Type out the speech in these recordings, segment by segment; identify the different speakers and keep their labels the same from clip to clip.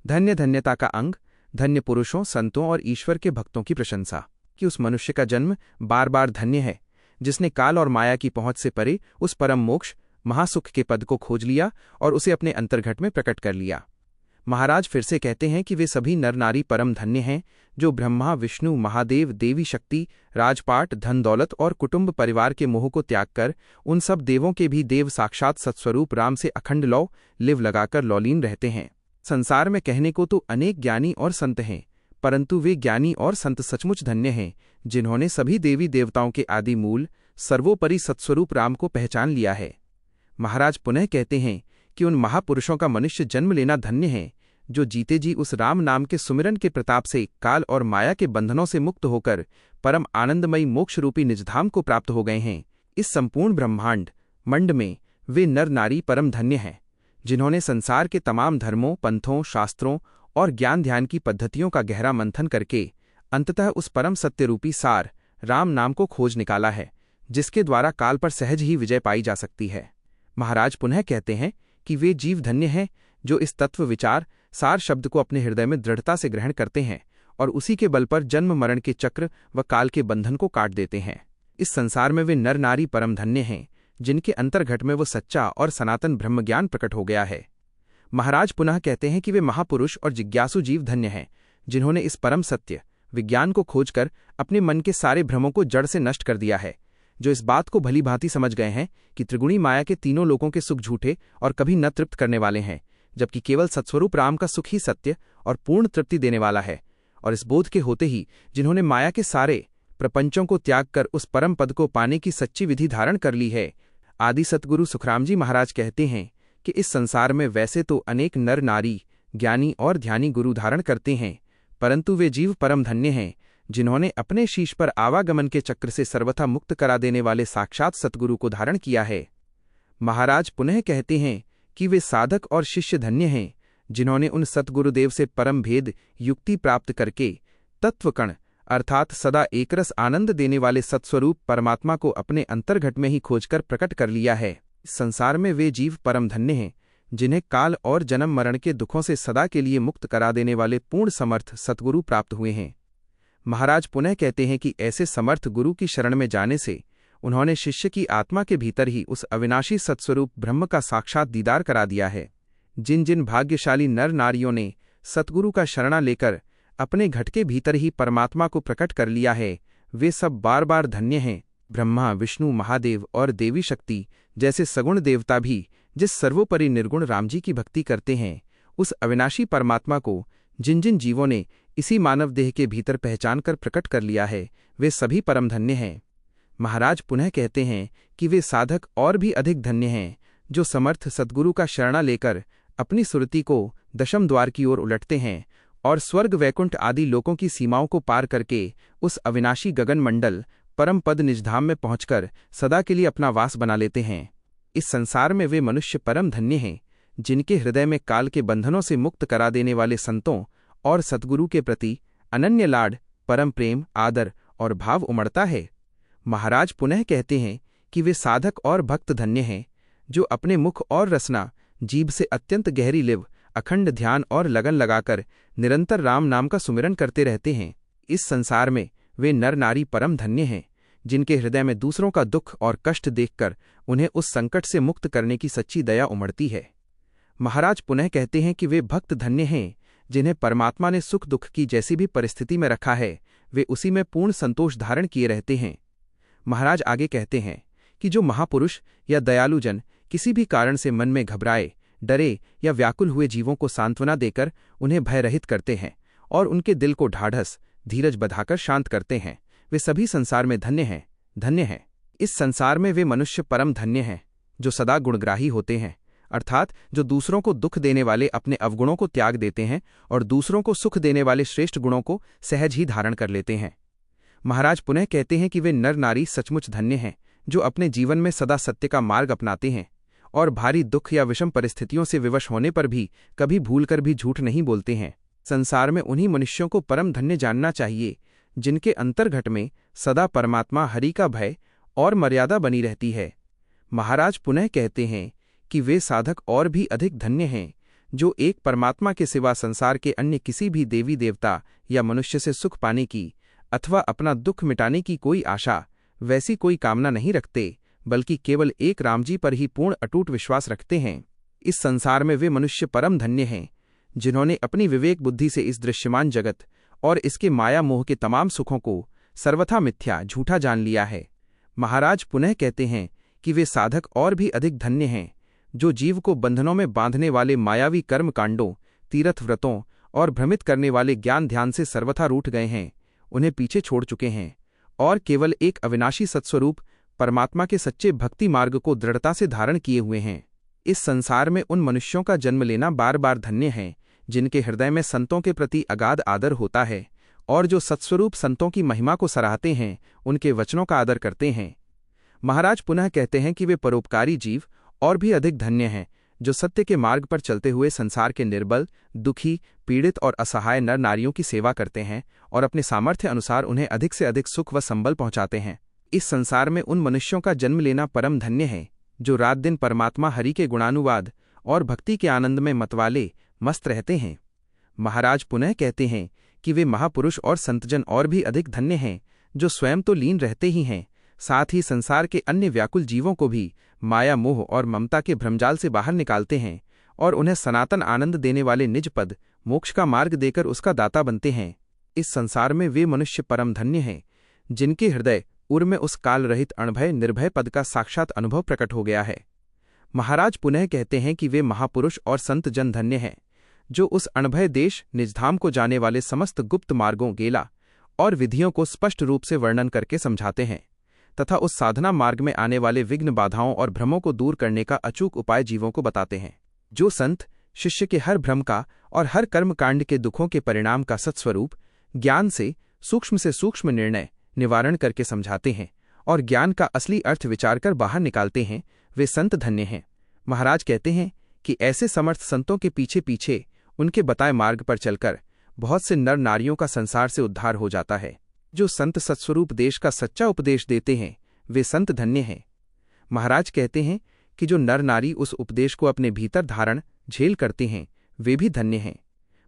Speaker 1: धन्य धन्यता का अंग, धन्य पुरुषों, संतों और ईश्वर के भक्तों की प्रशंसा कि उस मनुष्य का जन्म बार बार धन्य है जिसने काल और माया की पहुंच से परे उस परम मोक्ष महासुख के पद को खोज लिया और उसे अपने अंतर्घट में प्रकट कर लिया। महाराज फिर से कहते हैं कि वे सभी नर नारी परम धन्य हैं जो ब्रह्मा, विष्णु, महादेव, देवी शक्ति, राजपाट, धन दौलत और कुटुंब परिवार के मोह को त्याग कर उन सब देवों के भी देव साक्षात सत्स्वरूप राम से अखंड लौ लिव लगाकर लौलीन रहते हैं। संसार में कहने को तो अनेक ज्ञानी और संत हैं, परंतु वे ज्ञानी और संत सचमुच धन्य हैं जिन्होंने सभी देवी देवताओं के आदि मूल सर्वोपरि सत्स्वरूप राम को पहचान लिया है। महाराज पुनः कहते हैं कि उन महापुरुषों का मनुष्य जन्म लेना धन्य है जो जीते जी उस राम नाम के सुमिरन के प्रताप से काल और माया के बंधनों से मुक्त होकर परम आनंदमयी मोक्ष रूपी निजधाम को प्राप्त हो गए हैं। इस संपूर्ण ब्रह्मांड मंड में वे नर नारी परम धन्य हैं जिन्होंने संसार के तमाम धर्मों, पंथों, शास्त्रों और ज्ञान ध्यान की पद्धतियों का गहरा मंथन करके अंततः उस परम सत्य रूपी सार राम नाम को खोज निकाला है जिसके द्वारा काल पर सहज ही विजय पाई जा सकती है। महाराज पुनः कहते हैं कि वे जीव धन्य हैं जो इस तत्व विचार सार शब्द को अपने हृदय में दृढ़ता से ग्रहण करते हैं और उसी के बल पर जन्म मरण के चक्र व काल के बंधन को काट देते हैं। इस संसार में वे नर नारी परम धन्य हैं जिनके अंतर्घट में वो सच्चा और सनातन ब्रह्मज्ञान प्रकट हो गया है। महाराज पुनः कहते हैं कि वे महापुरुष और जिज्ञासु जीव धन्य हैं जिन्होंने इस परम सत्य विज्ञान को खोजकर अपने मन के सारे भ्रमों को जड़ से नष्ट कर दिया है, जो इस बात को भली भांति समझ गए हैं कि त्रिगुणी माया के तीनों लोकों के सुख झूठे और कभी न तृप्त करने वाले हैं, जबकि केवल सत्स्वरूप राम का सुख ही सत्य और पूर्ण तृप्ति देने वाला है। और इस बोध के होते ही जिन्होंने माया के सारे प्रपंचों को त्याग कर उस परम पद को पाने की सच्ची विधि धारण कर ली है। आदि सतगुरु सुखराम जी महाराज कहते हैं कि इस संसार में वैसे तो अनेक नर नारी ज्ञानी और ध्यानी गुरु धारण करते हैं, परंतु वे जीव परम धन्य हैं जिन्होंने अपने शीश पर आवागमन के चक्र से सर्वथा मुक्त करा देने वाले साक्षात सतगुरु को धारण किया है। महाराज पुनः कहते हैं कि वे साधक और शिष्य धन्य हैं जिन्होंने उन सतगुरुदेव से परम भेद युक्ति प्राप्त करके तत्वकण अर्थात सदा एकरस आनंद देने वाले सत्स्वरूप परमात्मा को अपने अंतर्घट में ही खोजकर प्रकट कर लिया है। इस संसार में वे जीव परम धन्य हैं जिन्हें काल और जन्म मरण के दुखों से सदा के लिए मुक्त करा देने वाले पूर्ण समर्थ सतगुरु प्राप्त हुए हैं। महाराज पुनः कहते हैं कि ऐसे समर्थ गुरु की शरण में जाने से उन्होंने शिष्य की आत्मा के भीतर ही उस अविनाशी सत्स्वरूप ब्रह्म का साक्षात दीदार करा दिया है। जिन जिन भाग्यशाली नर नारियों ने सतगुरु का शरणा लेकर अपने घट के भीतर ही परमात्मा को प्रकट कर लिया है, वे सब बार बार धन्य हैं। ब्रह्मा, विष्णु, महादेव और देवी शक्ति जैसे सगुण देवता भी जिस सर्वोपरि निर्गुण रामजी की भक्ति करते हैं, उस अविनाशी परमात्मा को जिन जिन जीवों ने इसी मानव देह के भीतर पहचान कर प्रकट कर लिया है, वे सभी परम धन्य हैं। महाराज पुनः कहते हैं कि वे साधक और भी अधिक धन्य हैं जो समर्थ सद्गुरु का शरणा लेकर अपनी सुरति को दशम द्वार की ओर उलटते हैं और स्वर्ग वैकुंठ आदि लोकों की सीमाओं को पार करके उस अविनाशी गगन मंडल परम पद निजधाम में पहुंचकर सदा के लिए अपना वास बना लेते हैं। इस संसार में वे मनुष्य परम धन्य हैं जिनके हृदय में काल के बंधनों से मुक्त करा देने वाले संतों और सद्गुरु के प्रति अनन्य लाड, परम प्रेम, आदर और भाव उमड़ता है। महाराज पुनः कहते हैं कि वे साधक और भक्त धन्य हैं जो अपने मुख और रसना जीभ से अत्यंत गहरी लिव अखंड ध्यान और लगन लगाकर निरंतर राम नाम का सुमिरन करते रहते हैं। इस संसार में वे नर नारी परम धन्य हैं जिनके हृदय में दूसरों का दुख और कष्ट देखकर उन्हें उस संकट से मुक्त करने की सच्ची दया उमड़ती है। महाराज पुनः कहते हैं कि वे भक्त धन्य हैं जिन्हें परमात्मा ने सुख दुख की जैसी भी परिस्थिति में रखा है, वे उसी में पूर्ण संतोष धारण किए रहते हैं। महाराज आगे कहते हैं कि जो महापुरुष या दयालु जन किसी भी कारण से मन में घबराए, डरे या व्याकुल हुए जीवों को सांत्वना देकर उन्हें भयरहित करते हैं और उनके दिल को ढाढ़स धीरज बधाकर शांत करते हैं, वे सभी संसार में धन्य हैं, धन्य हैं। इस संसार में वे मनुष्य परम धन्य हैं जो सदा गुणग्राही होते हैं, अर्थात जो दूसरों को दुख देने वाले अपने अवगुणों को त्याग देते हैं और दूसरों को सुख देने वाले श्रेष्ठ गुणों को सहज ही धारण कर लेते हैं। महाराज पुनः कहते हैं कि वे नर नारी सचमुच धन्य हैं जो अपने जीवन में सदा सत्य का मार्ग अपनाते हैं और भारी दुख या विषम परिस्थितियों से विवश होने पर भी कभी भूलकर भी झूठ नहीं बोलते हैं। संसार में उन्हीं मनुष्यों को परम धन्य जानना चाहिए जिनके अंतर्घट में सदा परमात्मा हरि का भय और मर्यादा बनी रहती है। महाराज पुनः कहते हैं कि वे साधक और भी अधिक धन्य हैं जो एक परमात्मा के सिवा संसार के अन्य किसी भी देवी देवता या मनुष्य से सुख पाने की अथवा अपना दुख मिटाने की कोई आशा, वैसी कोई कामना नहीं रखते, बल्कि केवल एक राम जी पर ही पूर्ण अटूट विश्वास रखते हैं। इस संसार में वे मनुष्य परम धन्य हैं, जिन्होंने अपनी विवेक बुद्धि से इस दृश्यमान जगत और इसके माया मोह के तमाम सुखों को सर्वथा मिथ्या झूठा जान लिया है। महाराज पुनः कहते हैं कि वे साधक और भी अधिक धन्य हैं, जो जीव को बंधनों में बांधने वाले मायावी कर्म कांडों, तीर्थ व्रतों और भ्रमित करने वाले ज्ञान ध्यान से सर्वथा रूठ गए हैं, उन्हें पीछे छोड़ चुके हैं और केवल एक अविनाशी सत्स्वरूप परमात्मा के सच्चे भक्ति मार्ग को दृढ़ता से धारण किए हुए हैं। इस संसार में उन मनुष्यों का जन्म लेना बार बार धन्य है, जिनके हृदय में संतों के प्रति अगाध आदर होता है और जो सत्स्वरूप संतों की महिमा को सराहते हैं, उनके वचनों का आदर करते हैं। महाराज पुनः कहते हैं कि वे परोपकारी जीव और भी अधिक धन्य हैं, जो सत्य के मार्ग पर चलते हुए संसार के निर्बल, दुखी, पीड़ित और असहाय नर नारियों की सेवा करते हैं और अपने सामर्थ्य अनुसार उन्हें अधिक से अधिक सुख व संबल पहुंचाते हैं। इस संसार में उन मनुष्यों का जन्म लेना परम धन्य है, जो रात दिन परमात्मा हरि के गुणानुवाद और भक्ति के आनंद में मतवाले मस्त रहते हैं। महाराज पुनः कहते हैं कि वे महापुरुष और संतजन और भी अधिक धन्य हैं, जो स्वयं तो लीन रहते ही हैं, साथ ही संसार के अन्य व्याकुल जीवों को भी माया मोह और ममता के भ्रमजाल से बाहर निकालते हैं और उन्हें सनातन आनंद देने वाले निज पद मोक्ष का मार्ग देकर उसका दाता बनते हैं। इस संसार में वे मनुष्य परम धन्य हैं, जिनके हृदय उर में उस काल रहित अणभय निर्भय पद का साक्षात अनुभव प्रकट हो गया है। महाराज पुनः कहते हैं कि वे महापुरुष और संत जन धन्य हैं, जो उस अणभय देश निजधाम को जाने वाले समस्त गुप्त मार्गों, गेला और विधियों को स्पष्ट रूप से वर्णन करके समझाते हैं तथा उस साधना मार्ग में आने वाले विघ्न बाधाओं और भ्रमों को दूर करने का अचूक उपाय जीवों को बताते हैं। जो संत शिष्य के हर भ्रम का और हर कर्मकांड के दुखों के परिणाम का सत्स्वरूप ज्ञान से सूक्ष्म निर्णय निवारण करके समझाते हैं और ज्ञान का असली अर्थ विचार कर बाहर निकालते हैं, वे संत धन्य हैं। महाराज कहते हैं कि ऐसे समर्थ संतों के पीछे पीछे उनके बताए मार्ग पर चलकर बहुत से नर नारियों का संसार से उद्धार हो जाता है। जो संत सत्स्वरूप देश का सच्चा उपदेश देते हैं, वे संत धन्य हैं। महाराज कहते हैं कि जो नर नारी उस उपदेश को अपने भीतर धारण झेल करते हैं, वे भी धन्य हैं।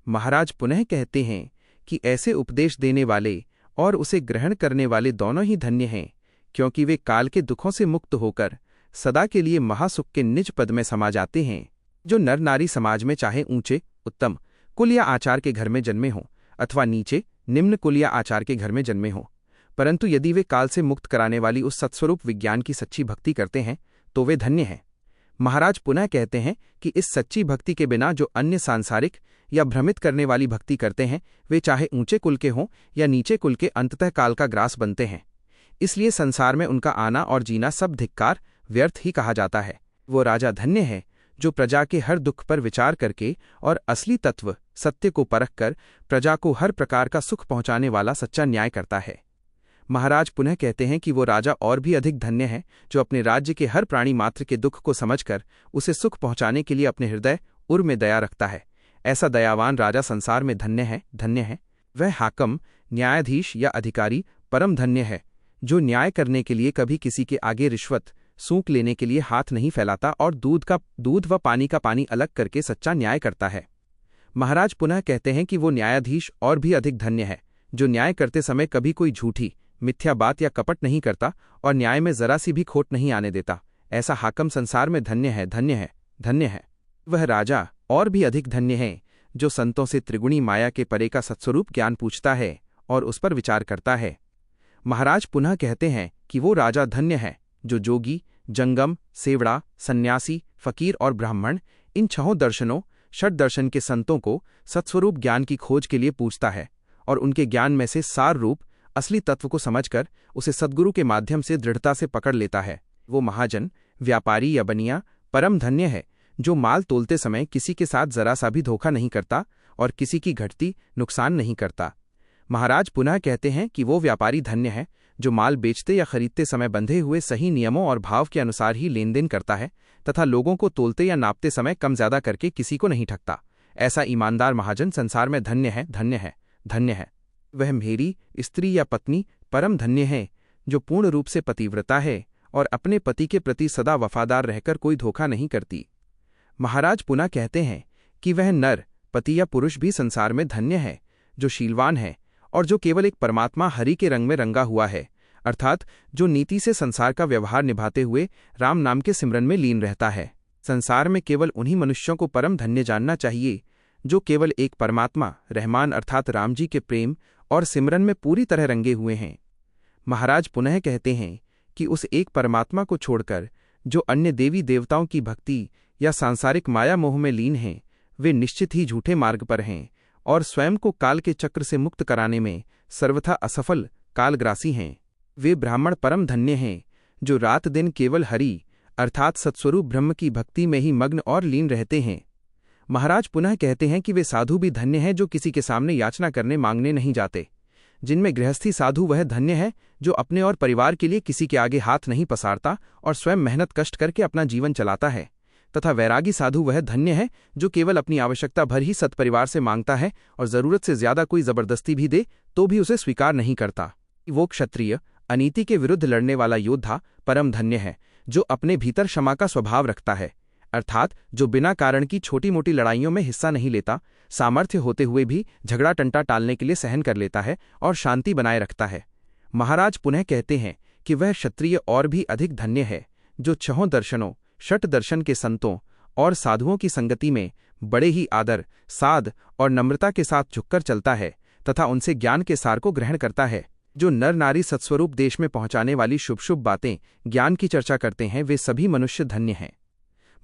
Speaker 1: महाराज पुनः कहते हैं कि ऐसे उपदेश देने वाले और उसे ग्रहण करने वाले दोनों ही धन्य हैं, क्योंकि वे काल के दुखों से मुक्त होकर सदा के लिए महासुख के निज पद में समा जाते हैं। जो नर नारी समाज में चाहे ऊंचे उत्तम कुल या आचार के घर में जन्मे हों अथवा नीचे निम्न कुल या आचार के घर में जन्मे हों, परंतु यदि वे काल से मुक्त कराने वाली उस सत्स्वरूप विज्ञान की सच्ची भक्ति करते हैं, तो वे धन्य हैं। महाराज पुनः कहते हैं कि इस सच्ची भक्ति के बिना जो अन्य सांसारिक या भ्रमित करने वाली भक्ति करते हैं, वे चाहे ऊंचे कुल के हों या नीचे कुल के, अंततः काल का ग्रास बनते हैं। इसलिए संसार में उनका आना और जीना सब धिक्कार व्यर्थ ही कहा जाता है। वो राजा धन्य है, जो प्रजा के हर दुख पर विचार करके और असली तत्व सत्य को परख कर प्रजा को हर प्रकार का सुख पहुंचाने वाला सच्चा न्याय करता है। महाराज पुनः कहते हैं कि वो राजा और भी अधिक धन्य है, जो अपने राज्य के हर प्राणी मात्र के दुख को समझकर उसे सुख पहुंचाने के लिए अपने हृदय उर में दया रखता है। ऐसा दयावान राजा संसार में धन्य है। वह हाकम, न्यायाधीश या अधिकारी परम धन्य है, जो न्याय करने के लिए कभी किसी के आगे रिश्वत सूंक लेने के लिए हाथ नहीं फैलाता और दूध व पानी का पानी अलग करके सच्चा न्याय करता है। महाराज पुनः कहते हैं कि वो न्यायाधीश और भी अधिक धन्य है, जो न्याय करते समय कभी कोई झूठी मिथ्या बात या कपट नहीं करता और न्याय में जरा सी भी खोट नहीं आने देता। ऐसा हाकम संसार में धन्य है। वह राजा और भी अधिक धन्य है, जो संतों से त्रिगुणी माया के परे का सत्स्वरूप ज्ञान पूछता है और उस पर विचार करता है। महाराज पुनः कहते हैं कि वो राजा धन्य है, जो जोगी, जंगम, सेवड़ा, सन्यासी, फकीर और ब्राह्मण, इन छहों दर्शनों षट दर्शन के संतों को सत्स्वरूप ज्ञान की खोज के लिए पूछता है और उनके ज्ञान में से सार रूप असली तत्व को समझकर उसे सद्गुरु के माध्यम से दृढ़ता से पकड़ लेता है। वो महाजन, व्यापारी या बनिया परम धन्य है, जो माल तोलते समय किसी के साथ जरा सा भी धोखा नहीं करता और किसी की घटती नुकसान नहीं करता। महाराज पुनः कहते हैं कि वो व्यापारी धन्य है, जो माल बेचते या खरीदते समय बंधे हुए सही नियमों और भाव के अनुसार ही लेन देन करता है तथा लोगों को तोलते या नापते समय कम ज्यादा करके किसी को नहीं ठगता। ऐसा ईमानदार महाजन संसार में धन्य है। वह मेरी स्त्री या पत्नी परम धन्य है, जो पूर्ण रूप से पतिव्रता है और अपने पति के प्रति सदा वफादार रहकर कोई धोखा नहीं करती। महाराज पुनः कहते हैं कि वह नर, पति या पुरुष भी संसार में धन्य है, जो शीलवान है और जो केवल एक परमात्मा हरि के रंग में रंगा हुआ है, अर्थात जो नीति से संसार का व्यवहार निभाते हुए राम नाम के सिमरन में लीन रहता है। संसार में केवल उन्हीं मनुष्यों को परम धन्य जानना चाहिए जो केवल एक परमात्मा रहमान अर्थात राम जी के प्रेम और सिमरन में पूरी तरह रंगे हुए हैं। महाराज पुनः कहते हैं कि उस एक परमात्मा को छोड़कर जो अन्य देवी देवताओं की भक्ति या सांसारिक माया मोह में लीन हैं, वे निश्चित ही झूठे मार्ग पर हैं और स्वयं को काल के चक्र से मुक्त कराने में सर्वथा असफल कालग्रासी हैं। वे ब्राह्मण परम धन्य हैं जो रात दिन केवल हरि अर्थात सत्स्वरूप ब्रह्म की भक्ति में ही मग्न और लीन रहते हैं। महाराज पुनः कहते हैं कि वे साधु भी धन्य हैं जो किसी के सामने याचना करने मांगने नहीं जाते। जिनमें गृहस्थी साधु वह धन्य है जो अपने और परिवार के लिए किसी के आगे हाथ नहीं पसारता और स्वयं मेहनत कष्ट करके अपना जीवन चलाता है, तथा वैरागी साधु वह धन्य है जो केवल अपनी आवश्यकता भर ही सत्परिवार से मांगता है और जरूरत से ज्यादा कोई जबरदस्ती भी दे तो भी उसे स्वीकार नहीं करता। वो क्षत्रिय, अनीति के विरुद्ध लड़ने वाला योद्धा परम धन्य है जो अपने भीतर क्षमा का स्वभाव रखता है, अर्थात जो बिना कारण की छोटी मोटी लड़ाइयों में हिस्सा नहीं लेता, सामर्थ्य होते हुए भी झगड़ा टंटा टालने के लिए सहन कर लेता है और शांति बनाए रखता है। महाराज पुनः कहते हैं कि वह क्षत्रिय और भी अधिक धन्य है जो छहों दर्शनों षट दर्शन के संतों और साधुओं की संगति में बड़े ही आदर, साध और नम्रता के साथ झुककर चलता है तथा उनसे ज्ञान के सार को ग्रहण करता है। जो नर नारी सत्स्वरूप देश में पहुंचाने वाली शुभ शुभ बातें ज्ञान की चर्चा करते हैं, वे सभी मनुष्य धन्य हैं।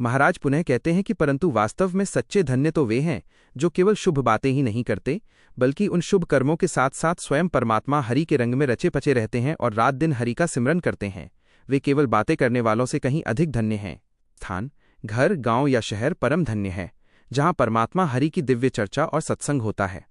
Speaker 1: महाराज पुनः कहते हैं कि परंतु वास्तव में सच्चे धन्य तो वे हैं जो केवल शुभ बातें ही नहीं करते, बल्कि उन शुभ कर्मों के साथ साथ स्वयं परमात्मा हरि के रंग में रचे पचे रहते हैं और रात दिन हरि का सिमरन करते हैं। वे केवल बातें करने वालों से कहीं अधिक धन्य हैं। स्थान, घर, गांव या शहर परम धन्य है जहां परमात्मा हरि की दिव्य चर्चा और सत्संग होता है।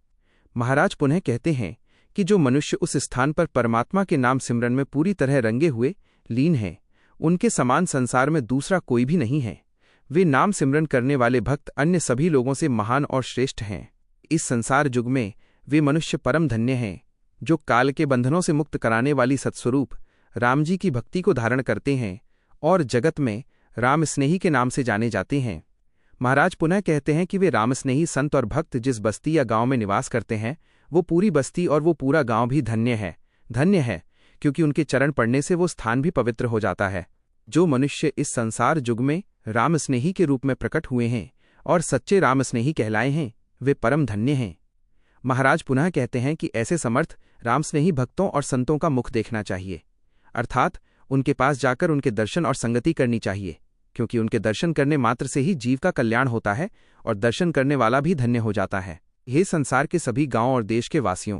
Speaker 1: महाराज पुनः कहते हैं कि जो मनुष्य उस स्थान पर परमात्मा के नाम सिमरन में पूरी तरह रंगे हुए लीन हैं, उनके समान संसार में दूसरा कोई भी नहीं है। वे नाम सिमरन करने वाले भक्त अन्य सभी लोगों से महान और श्रेष्ठ हैं। इस संसार युग में वे मनुष्य परम धन्य हैं जो काल के बंधनों से मुक्त कराने वाली सत्स्वरूप राम जी की भक्ति को धारण करते हैं और जगत में राम स्नेही के नाम से जाने जाते हैं। महाराज पुनः कहते हैं कि वे राम स्नेही संत और भक्त जिस बस्ती या गांव में निवास करते हैं, वो पूरी बस्ती और वो पूरा गांव भी धन्य है, क्योंकि उनके चरण पड़ने से वो स्थान भी पवित्र हो जाता है। जो मनुष्य इस संसार युग में राम स्नेही के रूप में प्रकट हुए हैं और सच्चे राम स्नेही कहलाए हैं, वे परम धन्य हैं। महाराज पुनः कहते हैं कि ऐसे समर्थ राम स्नेही भक्तों और संतों का मुख देखना चाहिए, अर्थात उनके पास जाकर उनके दर्शन और संगति करनी चाहिए, क्योंकि उनके दर्शन करने मात्र से ही जीव का कल्याण होता है और दर्शन करने वाला भी धन्य हो जाता है। हे संसार के सभी गांव और देश के वासियों,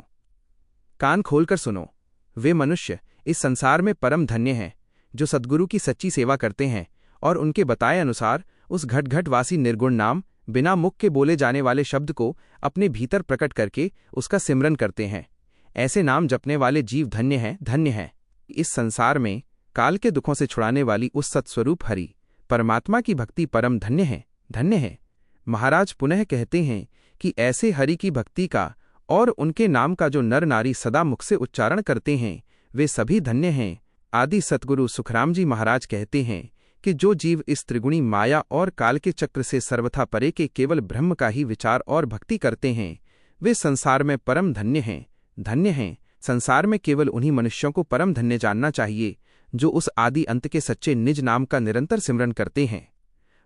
Speaker 1: कान खोलकर सुनो। वे मनुष्य इस संसार में परम धन्य हैं जो सद्गुरु की सच्ची सेवा करते हैं और उनके बताए अनुसार उस घट घटवासी निर्गुण नाम बिना मुख के बोले जाने वाले शब्द को अपने भीतर प्रकट करके उसका सिमरन करते हैं। ऐसे नाम जपने वाले जीव धन्य हैं। इस संसार में काल के दुखों से छुड़ाने वाली उस सत्स्वरूप हरि परमात्मा की भक्ति परम धन्य है। महाराज पुनः कहते हैं कि ऐसे हरि की भक्ति का और उनके नाम का जो नर नारी सदा मुख से उच्चारण करते हैं, वे सभी धन्य हैं। आदि सतगुरु सुखराम जी महाराज कहते हैं कि जो जीव इस त्रिगुणी माया और काल के चक्र से सर्वथा परे के केवल ब्रह्म का ही विचार और भक्ति करते हैं, वे संसार में परम धन्य हैं। संसार में केवल उन्हीं मनुष्यों को परम धन्य जानना चाहिए जो उस आदि अंत के सच्चे निज नाम का निरंतर सिमरन करते हैं।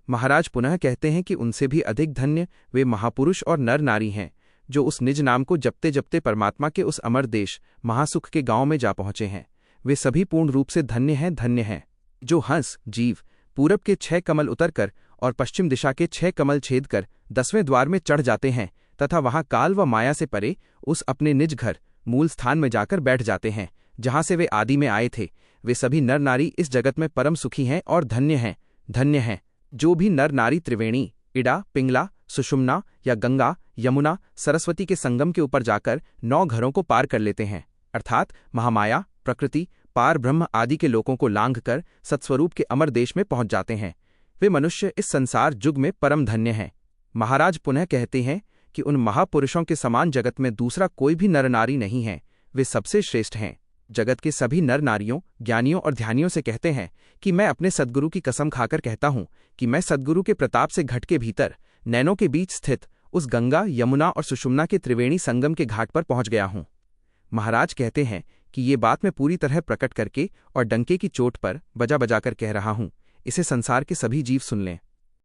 Speaker 1: महाराज पुनः कहते हैं कि उनसे भी अधिक धन्य वे महापुरुष और नर नारी हैं जो उस निज नाम को जपते जपते परमात्मा के उस अमर देश महासुख के गांव में जा पहुंचे हैं। वे सभी पूर्ण रूप से धन्य हैं। जो हंस जीव पूरब के 6 कमल उतरकर और पश्चिम दिशा के 6 कमल छेद कर 10वें द्वार में चढ़ जाते हैं तथा वहां काल व माया से परे उस अपने निज घर मूल स्थान में जाकर बैठ जाते हैं जहां से वे आदि में आए थे, वे सभी नर नारी इस जगत में परम सुखी हैं और धन्य हैं। जो भी नर नारी त्रिवेणी, इड़ा, पिंगला, सुषुम्ना या गंगा, यमुना, सरस्वती के संगम के ऊपर जाकर 9 घरों को पार कर लेते हैं, अर्थात महामाया, प्रकृति, पार ब्रह्म आदि के लोकों को लांघ कर सत्स्वरूप के अमर देश में पहुंच जाते हैं, वे मनुष्य इस संसार युग में परम धन्य हैं। महाराज पुनः कहते हैं कि उन महापुरुषों के समान जगत में दूसरा कोई भी नर नारी नहीं है, वे सबसे श्रेष्ठ हैं। जगत के सभी नर नारियों, ज्ञानियों और ध्यानियों से कहते हैं कि मैं अपने सद्गुरु की कसम खाकर कहता हूं कि मैं सद्गुरु के प्रताप से घट के भीतर नैनों के बीच स्थित उस गंगा, यमुना और सुषुम्ना के त्रिवेणी संगम के घाट पर पहुंच गया हूं। महाराज कहते हैं कि ये बात मैं पूरी तरह प्रकट करके और डंके की चोट पर बजा बजाकर कह रहा हूं, इसे संसार के सभी जीव सुन लें।